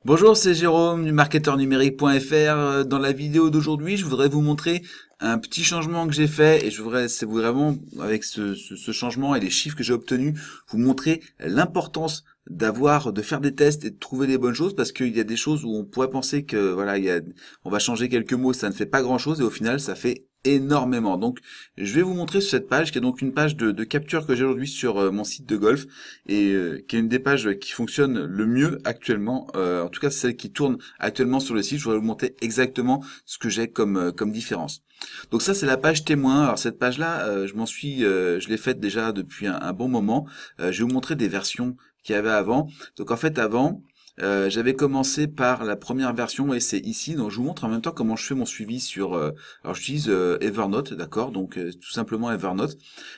Bonjour, c'est Jérôme du marketeurnumérique.fr. Dans la vidéo d'aujourd'hui, je voudrais vous montrer un petit changement que j'ai fait et je voudrais, c'est vraiment avec ce changement et les chiffres que j'ai obtenus, vous montrer l'importance de faire des tests et de trouver les bonnes choses parce qu'il y a des choses où on pourrait penser que voilà, on va changer quelques mots, ça ne fait pas grand chose et au final, ça fait énormément. Donc, je vais vous montrer sur cette page qui est donc une page de capture que j'ai aujourd'hui sur mon site de golf et qui est une des pages qui fonctionne le mieux actuellement. En tout cas, c'est celle qui tourne actuellement sur le site. Je voudrais vous montrer exactement ce que j'ai comme différence. Donc ça, c'est la page témoin. Alors cette page-là, je l'ai faite déjà depuis un bon moment. Je vais vous montrer des versions qu'il y avait avant. Donc en fait, avant, j'avais commencé par la première version et c'est ici. Donc je vous montre en même temps comment je fais mon suivi sur. Alors j'utilise Evernote, d'accord. Donc tout simplement Evernote.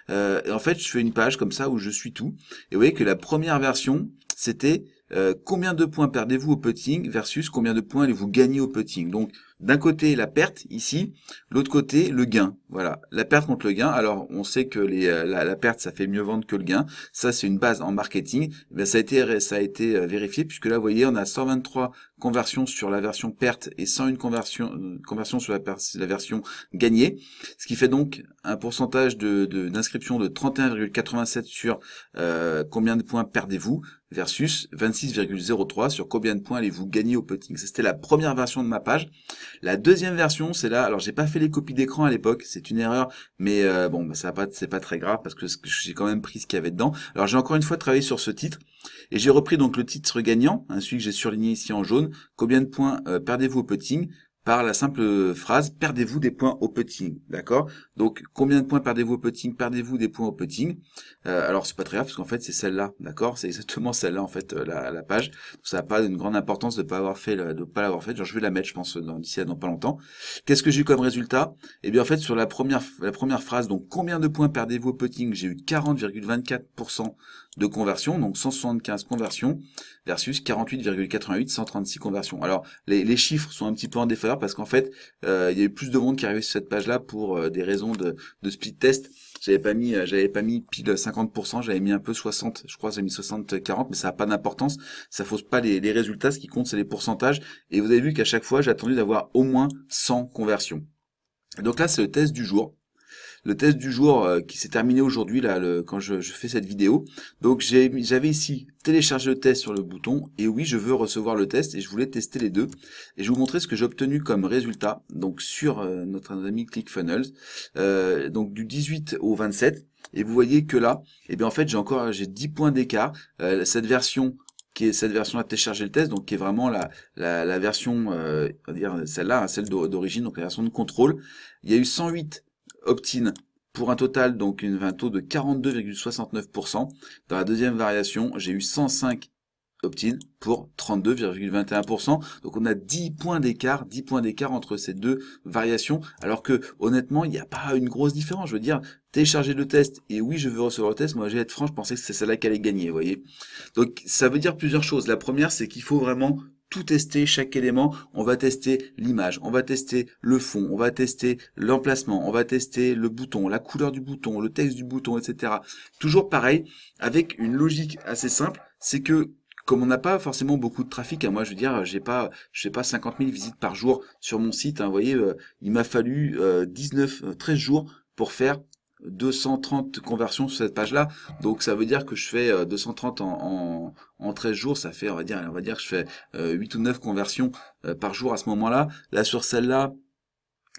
Et en fait, je fais une page comme ça où je suis tout. Et vous voyez que la première version, c'était combien de points perdez-vous au putting versus combien de points allez-vous gagner au putting. Donc d'un côté la perte ici, l'autre côté le gain. Voilà, la perte contre le gain. Alors on sait que la perte ça fait mieux vendre que le gain. Ça c'est une base en marketing. Eh bien, ça a été vérifié puisque là vous voyez on a 123 conversions sur la version perte et 101 conversions sur la version gagnée. Ce qui fait donc un pourcentage d'inscription de 31,87 sur combien de points perdez-vous versus 26,03 sur combien de points allez-vous gagner au putting. C'était la première version de ma page. La deuxième version, c'est là. Alors j'ai pas fait les copies d'écran à l'époque, c'est une erreur, mais bon, bah, c'est pas très grave parce que j'ai quand même pris ce qu'il y avait dedans. Alors j'ai encore une fois travaillé sur ce titre et j'ai repris donc le titre gagnant, hein, celui que j'ai surligné ici en jaune. Combien de points perdez-vous au putting? Par la simple phrase, perdez-vous des points au putting, d'accord? Donc, combien de points perdez-vous au putting? Perdez-vous des points au putting? Alors, c'est pas très grave, parce qu'en fait, c'est celle-là, d'accord? C'est exactement celle-là, en fait, la page. Donc, ça n'a pas une grande importance de pas pas l'avoir fait. Genre, je vais la mettre, je pense, d'ici à dans pas longtemps. Qu'est-ce que j'ai eu comme résultat? Eh bien, en fait, sur la première phrase, donc, combien de points perdez-vous au putting? J'ai eu 40,24% de conversion, donc 175 conversions, versus 48,88, 136 conversions. Alors, les chiffres sont un petit peu en défaveur parce qu'en fait, il y a eu plus de monde qui arrivait sur cette page-là pour des raisons de split test. J'avais pas mis pile 50%, j'avais mis un peu 60, je crois, j'ai mis 60-40, mais ça n'a pas d'importance, ça fausse pas les résultats, ce qui compte c'est les pourcentages, et vous avez vu qu'à chaque fois j'ai attendu d'avoir au moins 100 conversions. Et donc là c'est le test du jour. Le test du jour qui s'est terminé aujourd'hui là quand je fais cette vidéo. Donc j'avais ici télécharger le test sur le bouton et oui je veux recevoir le test et je voulais tester les deux et je vais vous montrer ce que j'ai obtenu comme résultat donc sur notre ami ClickFunnels donc du 18 au 27 et vous voyez que là et bien en fait j'ai 10 points d'écart. Cette version qui est cette version à télécharger le test, donc qui est vraiment la version, on va dire celle-là, hein, celle d'origine, donc la version de contrôle. Il y a eu 108 opt-in pour un total, donc un taux de 42,69%. Dans la deuxième variation, j'ai eu 105 opt-in pour 32,21%. Donc on a 10 points d'écart, 10 points d'écart entre ces deux variations, alors que honnêtement, il n'y a pas une grosse différence. Je veux dire, télécharger le test, et oui, je veux recevoir le test, moi je vais être franc, je pensais que c'est celle-là qui allait gagner, vous voyez. Donc ça veut dire plusieurs choses. La première, c'est qu'il faut vraiment tout tester, chaque élément. On va tester l'image, on va tester le fond, on va tester l'emplacement, on va tester le bouton, la couleur du bouton, le texte du bouton, etc. Toujours pareil, avec une logique assez simple, c'est que comme on n'a pas forcément beaucoup de trafic, hein, moi je veux dire, je fais pas 50 000 visites par jour sur mon site, hein, vous voyez, il m'a fallu 13 jours pour faire 230 conversions sur cette page-là. Donc ça veut dire que je fais 230 en 13 jours, ça fait, on va dire que je fais 8 ou 9 conversions par jour à ce moment-là. Là sur celle-là,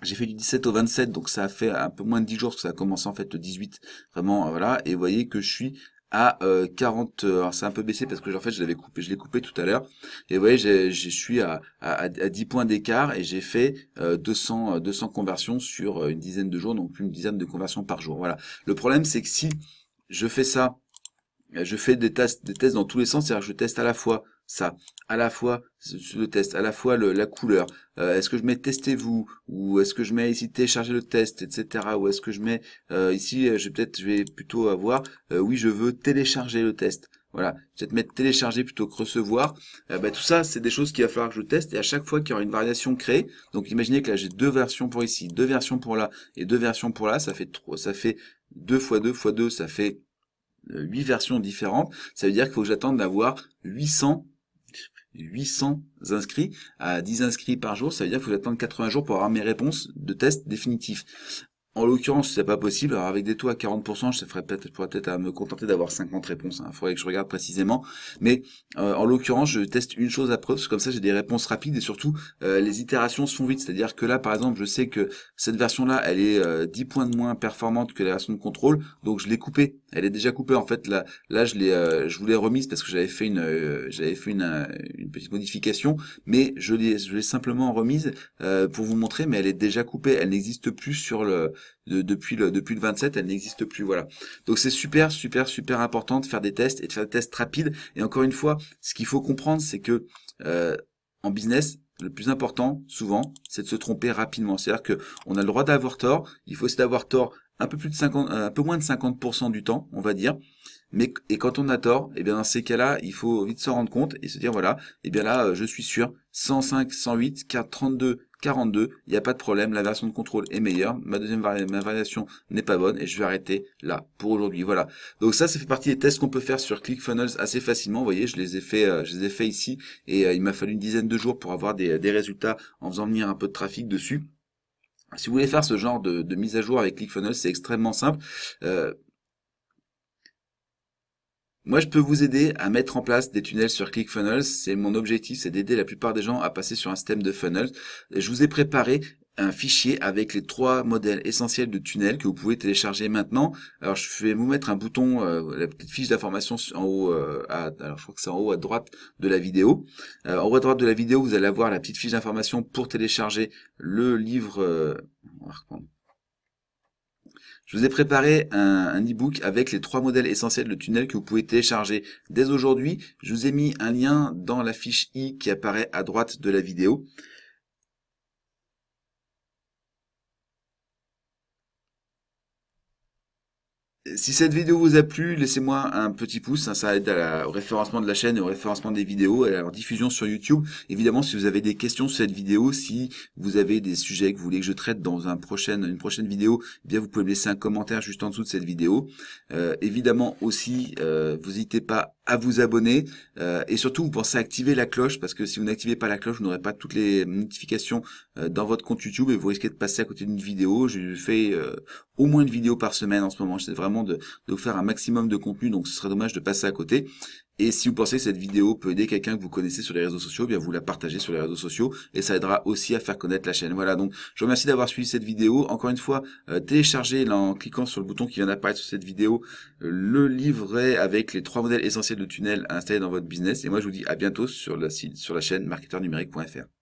j'ai fait du 17 au 27, donc ça a fait un peu moins de 10 jours, parce que ça a commencé en fait le 18, vraiment, voilà, et vous voyez que je suis à 40, alors c'est un peu baissé parce que en fait je l'ai coupé tout à l'heure, et vous voyez, je suis à 10 points d'écart, et j'ai fait 200 conversions sur une dizaine de jours, donc plus une dizaine de conversions par jour, voilà. Le problème c'est que si je fais ça, je fais des tests dans tous les sens, c'est-à-dire que je teste à la fois ça, à la fois le test, à la fois la couleur. Est-ce que je mets testez-vous ou est-ce que je mets ici télécharger le test, etc. Ou est-ce que je mets ici, je vais plutôt avoir oui je veux télécharger le test. Voilà, peut-être mettre télécharger plutôt que recevoir. Tout ça, c'est des choses qu'il va falloir que je teste et à chaque fois qu'il y aura une variation créée. Donc imaginez que là j'ai deux versions pour ici, deux versions pour là et deux versions pour là, ça fait 3, ça fait 2 fois 2 fois 2, ça fait 8 versions différentes, ça veut dire qu'il faut que j'attende d'avoir 800 800 inscrits. À 10 inscrits par jour, ça veut dire qu'il faut attendre 80 jours pour avoir mes réponses de test définitifs. En l'occurrence, c'est pas possible. Alors avec des taux à 40%, je pourrais peut-être à me contenter d'avoir 50 réponses. Il faudrait que je regarde précisément. Mais en l'occurrence, je teste une chose à preuve, parce que comme ça j'ai des réponses rapides et surtout les itérations se font vite. C'est-à-dire que là, par exemple, je sais que cette version-là, elle est 10 points de moins performante que la version de contrôle, donc je l'ai coupée. Elle est déjà coupée en fait. Là, je vous l'ai remise parce que j'avais fait une petite modification, mais je l'ai simplement remise pour vous montrer. Mais elle est déjà coupée. Elle n'existe plus sur depuis le 27, elle n'existe plus, voilà. Donc c'est super important de faire des tests et de faire des tests rapides. Et encore une fois, ce qu'il faut comprendre, c'est que en business, le plus important, souvent, c'est de se tromper rapidement. C'est-à-dire que on a le droit d'avoir tort. Il faut aussi d'avoir tort un peu moins de 50% du temps, on va dire. Et quand on a tort, et bien dans ces cas-là, il faut vite s'en rendre compte et se dire voilà, et bien là, je suis sûr, 105, 108, 32, 42, il n'y a pas de problème, la version de contrôle est meilleure, ma variation n'est pas bonne et je vais arrêter là pour aujourd'hui. Voilà. Donc ça fait partie des tests qu'on peut faire sur ClickFunnels assez facilement. Vous voyez, je les ai fait ici et il m'a fallu une dizaine de jours pour avoir des résultats en faisant venir un peu de trafic dessus. Si vous voulez faire ce genre de mise à jour avec ClickFunnels, c'est extrêmement simple. Moi, je peux vous aider à mettre en place des tunnels sur ClickFunnels. C'est mon objectif, c'est d'aider la plupart des gens à passer sur un système de funnels. Je vous ai préparé un fichier avec les 3 modèles essentiels de tunnels que vous pouvez télécharger maintenant. Alors, je vais vous mettre un bouton, la petite fiche d'information en haut, alors je crois que c'est en haut à droite de la vidéo. En haut à droite de la vidéo, vous allez avoir la petite fiche d'information pour télécharger le livre. On va reprendre. Je vous ai préparé un e-book avec les 3 modèles essentiels de tunnels que vous pouvez télécharger dès aujourd'hui. Je vous ai mis un lien dans la fiche i qui apparaît à droite de la vidéo. Si cette vidéo vous a plu, laissez-moi un petit pouce, ça aide au référencement de la chaîne et au référencement des vidéos et à leur diffusion sur YouTube. Évidemment, si vous avez des questions sur cette vidéo, si vous avez des sujets que vous voulez que je traite dans une prochaine vidéo, eh bien vous pouvez me laisser un commentaire juste en dessous de cette vidéo. Évidemment aussi, vous n'hésitez pas à vous abonner et surtout vous pensez à activer la cloche parce que si vous n'activez pas la cloche, vous n'aurez pas toutes les notifications dans votre compte YouTube et vous risquez de passer à côté d'une vidéo. Je fais au moins une vidéo par semaine en ce moment. J'essaie vraiment de vous faire un maximum de contenu, donc ce serait dommage de passer à côté. Et si vous pensez que cette vidéo peut aider quelqu'un que vous connaissez sur les réseaux sociaux, bien vous la partagez sur les réseaux sociaux et ça aidera aussi à faire connaître la chaîne. Voilà, donc je vous remercie d'avoir suivi cette vidéo. Encore une fois, téléchargez là, en cliquant sur le bouton qui vient d'apparaître sur cette vidéo le livret avec les 3 modèles essentiels de tunnels à installer dans votre business. Et moi je vous dis à bientôt sur la chaîne marketeurnumérique.fr.